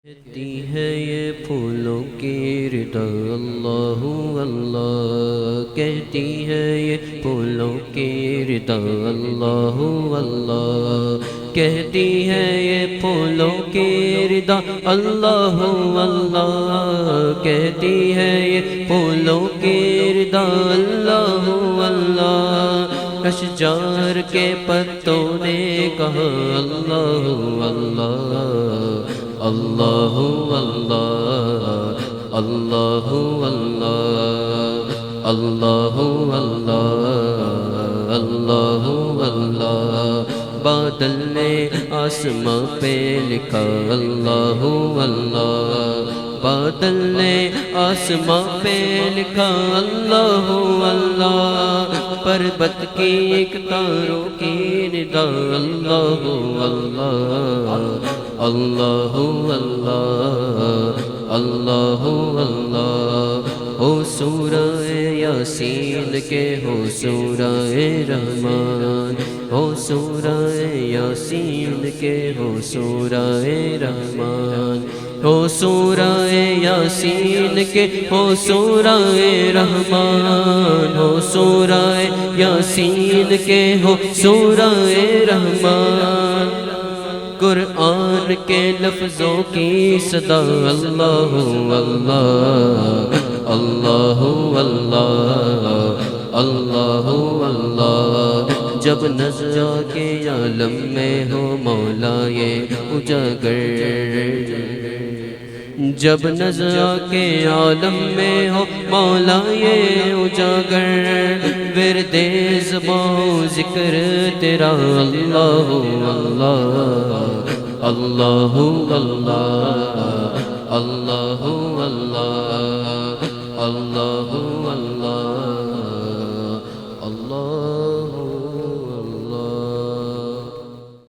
کہتی ہے یہ پھولوں کی ردا اللہ اللہ، کہتی ہے یہ پھولوں کی ردا اللہ اللہ، کہتی ہے یہ پھولوں کی ردا اللہ اللہ، کہتی ہے یہ پھولوں کی ردا اللہ اللہ، اشجار کے پتوں نے کہا اللہ اللہ اللہ اللہ اللہ اللہ اللہ اللہ اللہ اللہ، بادل نے آسماں پہ لکھا اللہ اللہ، بادل نے آسماں پہ لکھا اللہ اللہ، پربت کی ایک تاروں کی ندا اللہ اللہ اللہ اللہ اللہ اللہ، ہو سورہ یاسین کے ہو سورہ رحمان، ہو سورہ یاسین کے ہو سورہ رحمان، ہو سورہ یاسین کے ہو سورہ رحمان، ہو سورہ یاسین کے ہو سورہ رحمان، قرآن کے لفظوں کی صدا اللہ اللہ اللہ اللہ اللہ اللہ، جب نظر کے عالم میں ہو مولا یہ اجاگر، جب نظر کے عالم میں ہو مولا یہ اجاگر، ورد زبان ذکر تیرا اللہ اللہ اللہ اللہ اللہ اللہ اللہ